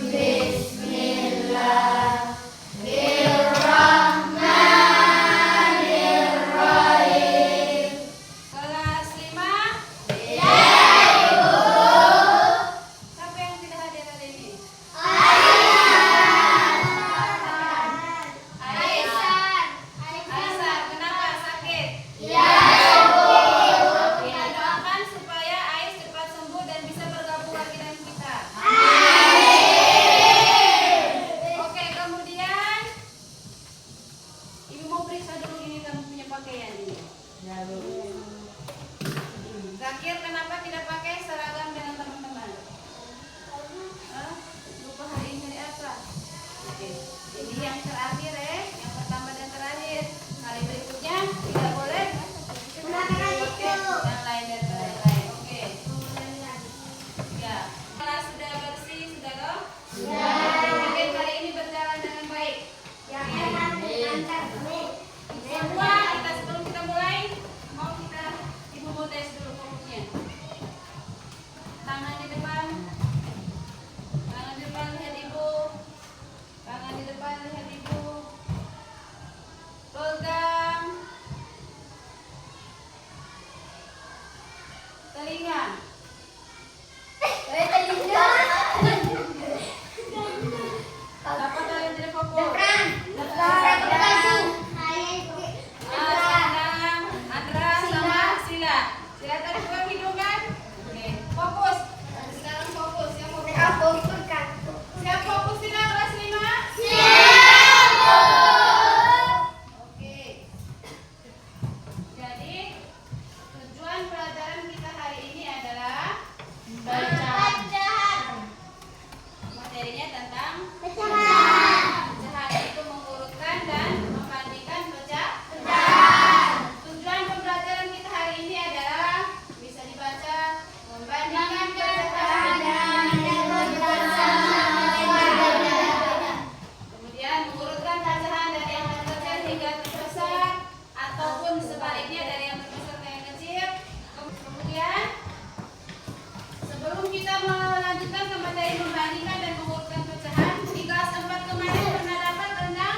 Bismillahirrahmanirrahim. Kelas 5. Siapa yang tidak hadir hari ini? Aisyah, kenapa sakit? Kita doakan supaya Ais cepat sembuh dan bisa bergabung lagi dengan kita. Oke, kemudian Ibu mau periksa dulu ini kamu punya pakaian ini. Zakir, kenapa tidak pakai seragam dengan teman-teman? Hah? Lupa hari ini hari apa? Oke, ini yang terakhir yang pertama dan terakhir. Kali berikutnya tidak boleh pakai yang lain daripada yang lain. Oke. Ya, kelas sudah bersih, sudah toh? Oke, hari ini berjalan dengan baik. Semua kita sebelum kita mulai, Ibu mau tes dulu fokusnya. Tangan di depan. Tangan di depan lihat Ibu. Tangan di depan lihat Ibu. Pegang telinga. Apa kalian tidak fokus? Sandang, Andra sama Sila. Sila tadi buka hidung kan? Oke, fokus. Sekarang fokus. Siap fokus Sila kelas 5? Oke. Jadi tujuan pelajaran kita hari ini adalah materinya tentang pecahan, itu mengurutkan dan membandingkan pecahan. Tujuan pembelajaran kita hari ini adalah bisa dibaca membandingkan pecahan kemudian mengurutkan pecahan dari yang terkecil hingga terbesar ataupun sebaliknya dari yang terbesar ke yang kecil. Kemudian sebelum kita melanjutkan ke materi membandingkan dan mengurutkan pecahan, di kelas 4 kemarin pernah dapat tentang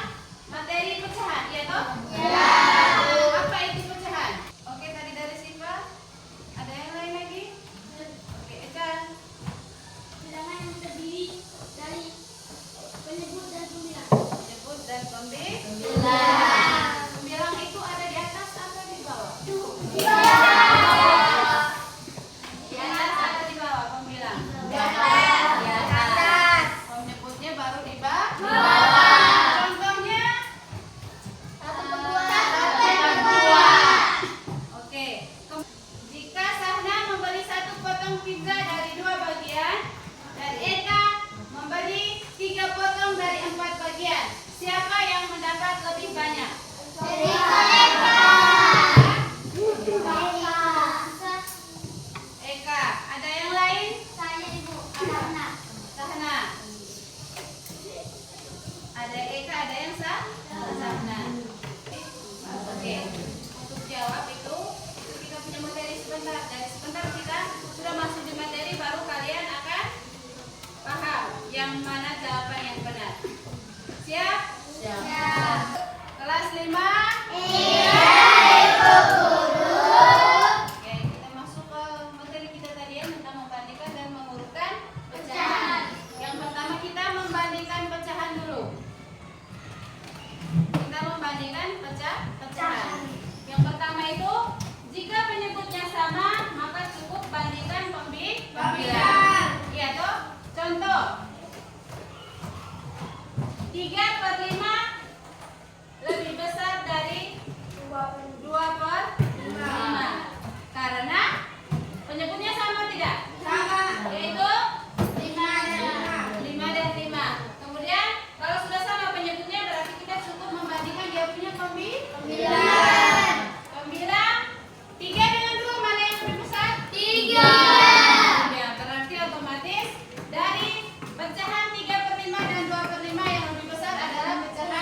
materi pecahan, ya toh? Apa itu pecahan? Oke, tadi dari Siva. Ada yang lain lagi? Oke, Ecan. Penyebut dan pembilang. Pembilang itu ada di atas atau di bawah? Di atas atau di bawah pembilang? Di atas. Penyebutnya baru di bawah. Contohnya? Oke. Jika Sahna membeli 1 potong pizza dari 2 bagian dan Eka membeli 3 potong dari 4 bagian, siapa yang mendapat lebih banyak? Eka. Ada yang lain? Sahna. Ada Eka, ada yang Sahna. Oke. Untuk jawab itu kita punya materi sebentar. Dari sebentar kita sudah masuk di materi, baru kalian akan paham yang mana jawaban yang benar. Siap? Siap. Kelas 5. Oke, kita masuk ke materi kita tadi tentang membandingkan dan mengurutkan pecahan. Yang pertama kita membandingkan pecahan dulu. Kita membandingkan pecahan. Yang pertama itu jika penyebutnya sama maka cukup bandingkan pembilang. Iya toh? Contoh 3/5 lebih besar dari 2/5 karena penyebutnya sama tidak? Sama, yaitu 5 dan 5. Kemudian kalau sudah sama penyebutnya berarti kita cukup membandingkan dia punya pembilang. Pembilang 3 dengan 2 mana yang lebih besar? 3. Ya, berarti otomatis dari pecahan 3/5 dan 2/5 yang lebih besar adalah pecahan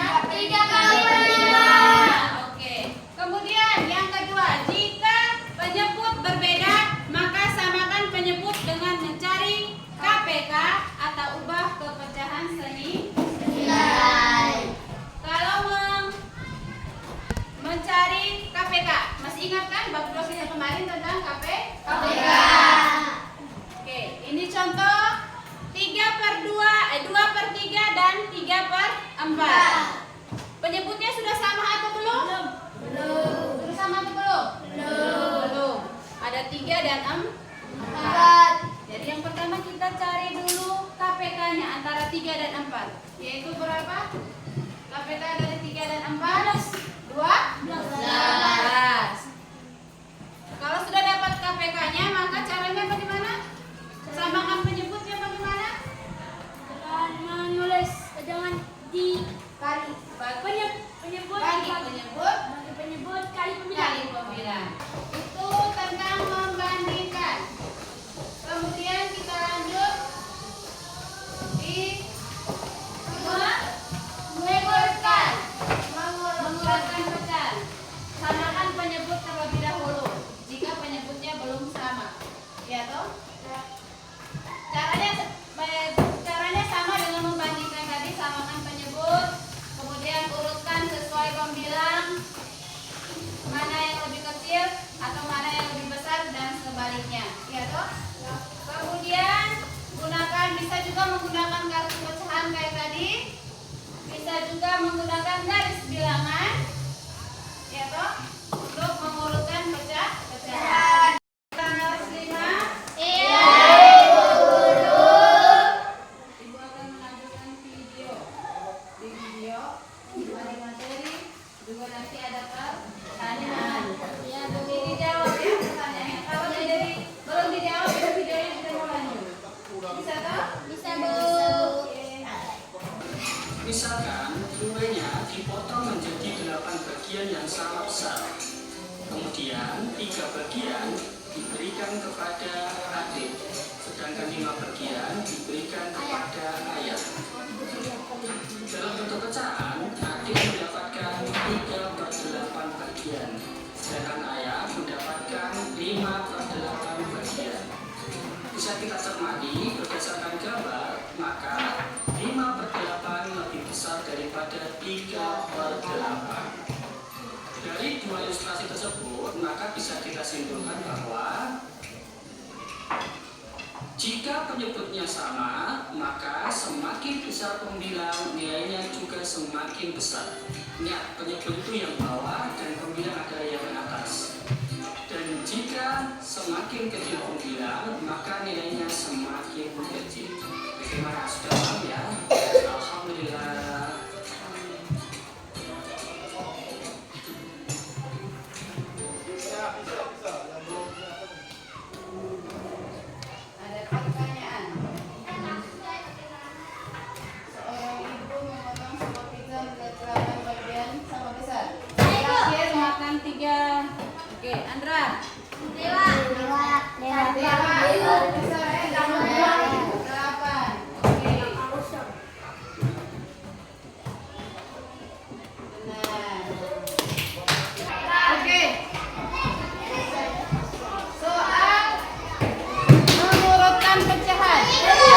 4. Penyebutnya sudah sama atau belum? Belum. Sudah sama atau belum? Belum. Ada 3 dan 4. Jadi yang pertama kita cari dulu KPK-nya antara 3 dan 4. Yaitu berapa? KPK dari 3 dan 4? 12. Kalau sudah dapat KPK-nya, maka caranya bagaimana? Samakan penyebutnya bagaimana? Menulis jangan dikali penyebut kali pembilang. Itu tentang membandingkan. Kemudian kita lanjut di mengurutkan pecahan. Samakan penyebut terlebih dahulu jika penyebutnya belum sama. Ya toh? Caranya sama dengan membandingkan tadi, samakan penyebut, kemudian urutkan sesuai pembilang mana yang lebih kecil atau mana yang lebih besar dan sebaliknya. Ya toh? Kemudian bisa juga menggunakan kartu pecahan kayak tadi. Bisa juga menggunakan garis bilangan. Ya toh? Untuk mengurutkan pecahan. Kelas 5. Ibu akan menampilkan video. Di video ada materi, juga nanti ada pertanyaan. Ya, nanti dijawab ya pertanyaannya. Kalau belum dijawab, itu videonya sudah mau lanjut. Bisa toh? Bisa, Bu. Misalkan kuenya dipotong menjadi 8 bagian yang sama besar. Kemudian 3 bagian diberikan kepada adik, sedangkan 5 bagian diberikan kepada ayah. Dalam bentuk pecahan, adik mendapatkan 3/8 bagian, sedangkan ayah mendapatkan 5/8 bagian. Bisa kita cermati berdasarkan gambar, maka 5/8 lebih besar daripada 3/8. Dari 2 ilustrasi tersebut, maka bisa kita simpulkan bahwa jika penyebutnya sama, maka semakin besar pembilang, nilainya juga semakin besar. Ingat, penyebut itu yang bawah dan pembilang adalah yang atas. Dan jika semakin kecil pembilang, maka nilainya semakin kecil. Bagaimana? Sudah paham ya? Alhamdulillah. Ada pertanyaan. Seorang ibu memotong sebuah pizza menjadi 8 bagian sama besar. Terakhir makan 3. Oke, Andra. Dewa. Besar ya, jangan bilang 8. Oke. Benar. Oke. Soal mengurutkan pecahan. Ibu.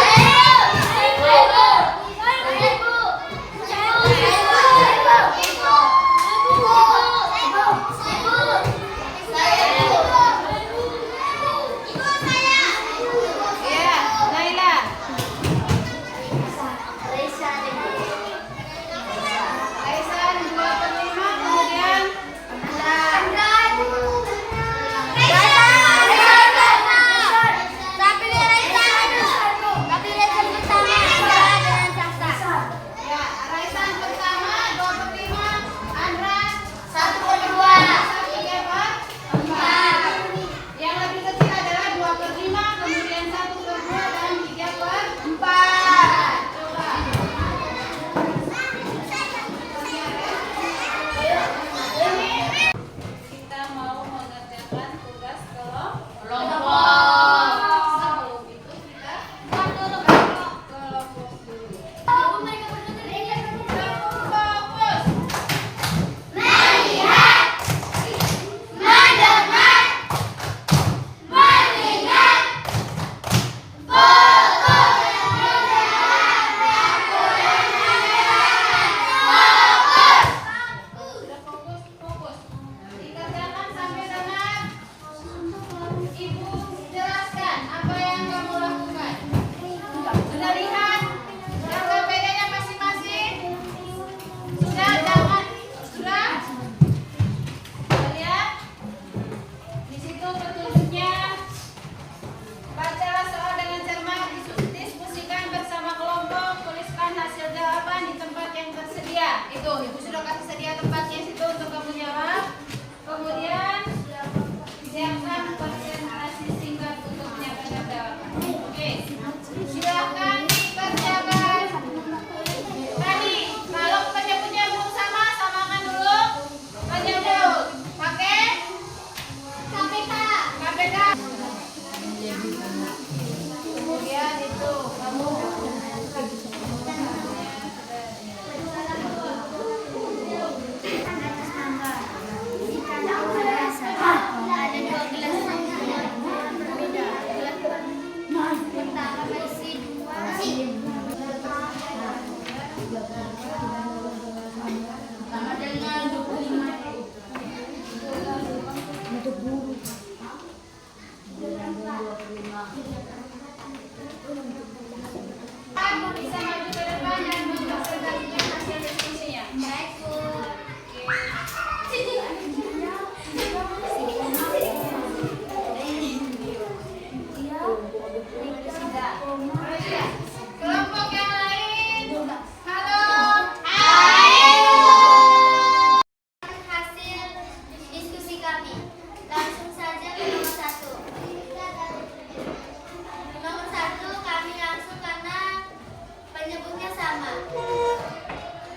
sama.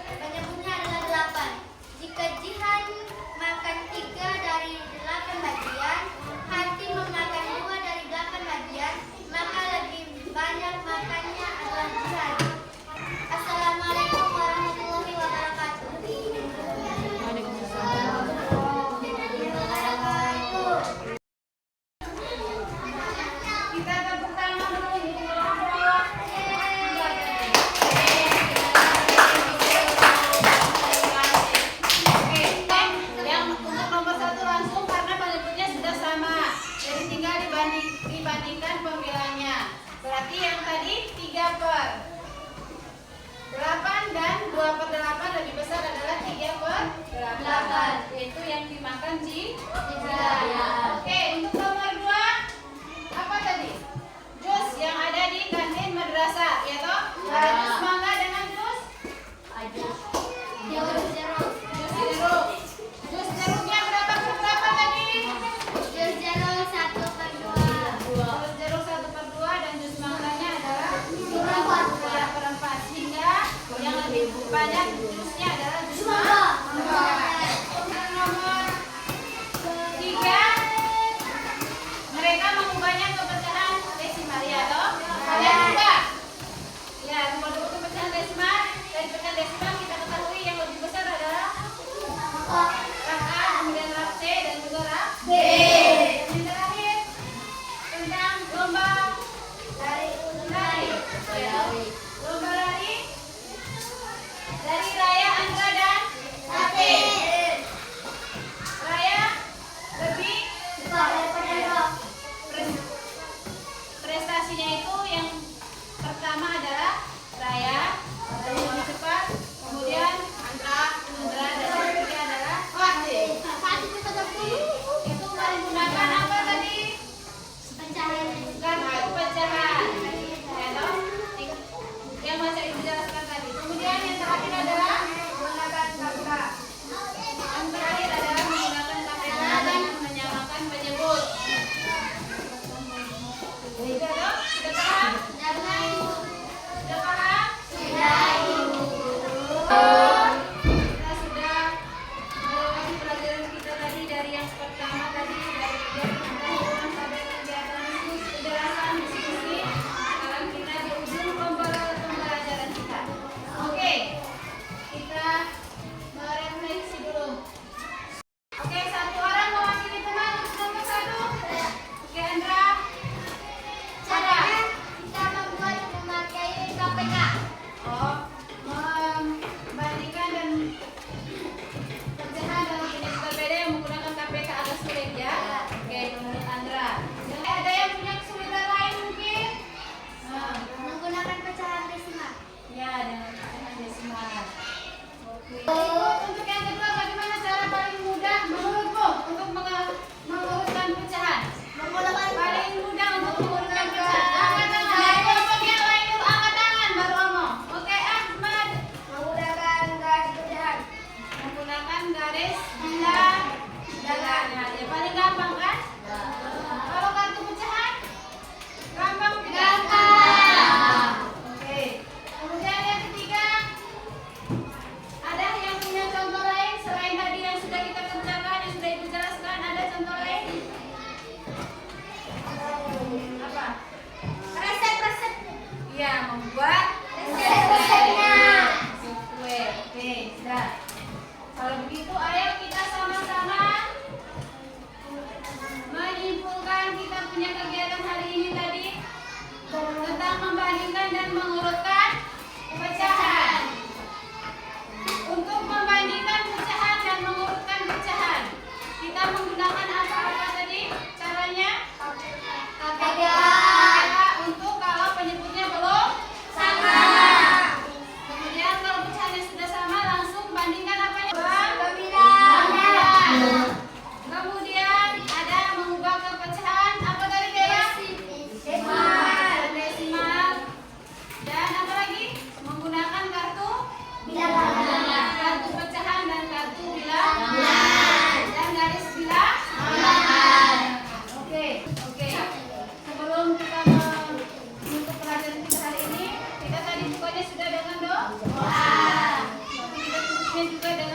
Penyebutnya adalah 8. Jika Jihan makan 3 dari 8 bagian, Hati memakan 2 dari 8 bagian, maka lebih banyak makannya adalah Jihan. Assalamualaikum warahmatullahi wabarakatuh. Kita tepuk tangan dulu. Oke, yang untuk nomor 1 langsung karena penyebutnya sudah sama. Jadi tinggal dibandingkan pembilangnya. Berarti yang tadi 3/8 dan 2/8 lebih besar adalah 3/8. Yaitu yang dimakan Oke, untuk nomor 2 apa tadi? Jus yang ada di kantin madrasah, ya toh? Ada jus mangga dengan jus jeruk. Jus jeruknya berapa per berapa tadi? Jus jeruk 1/2. Jus jeruk 1/2 dan jus mangganya adalah 2/4. Sehingga yang lebih banyak jusnya adalah jus mangga. Untuk nomor 3 mereka mengubahnya ke pecahan desimal, ya toh? Kalian ubah. Ya, rubah dulu ke pecahan desimal. Dari pecahan desimal kita ketahui yang lebih besar adalah raf A, kemudian raf C dan juga raf B. Dan yang terakhir tentang lomba lari. Lomba lari dari Raya, Andra dan Ape. Raya lebih prestasinya itu yang pertama adalah Raya lebih cepat, kemudian Andra dan yang ketiga adalah Fatih. Itu menggunakan apa tadi? Kartu pecahan. Ya toh? Yang masa itu jelaskan tadi. Kemudian yang terakhir adalah menggunakan KPK. Yang terakhir adalah menggunakan KPK dan menyamakan penyebut. Sudah toh? Sudah paham? Sudah paham? Kita sudah melewati pelajaran kita tadi dari yang pertama tadi dari kegiatan pengetahuan sampai kegiatan penjelasan diskusi. Sekarang kita di ujung pembelajaran kita. Oke, kita merefleksi dulu. Oke, satu orang mewakili teman untuk nomor 1. Oke, Andra. Caranya kita membuat memakai KPK. Oh, membandingkan dan pecahan dalam jenis berbeda yang menggunakan KPK agak sulit ya. Oke, menurut Andra. Ada yang punya kesulitan lain mungkin? Menggunakan pecahan desimal. Ya, dengan pecahan desimal. Oke. Untuk yang kedua, bagaimana cara paling mudah menurutmu untuk mengurutkan pecahan? Paling mudah untuk mengurutkan pecahan. Angkat tangan. Kelompok yang lain dulu angkat tangan baru ngomong. Oke, Ahmad. Menggunakan garis pecahan. Menggunakan garis bilah dalam. Ya, paling gampang kan? Kalau kartu pecahan? Gampang tidak? Oke. Kemudian yang ketiga, ada yang punya demikian juga dengan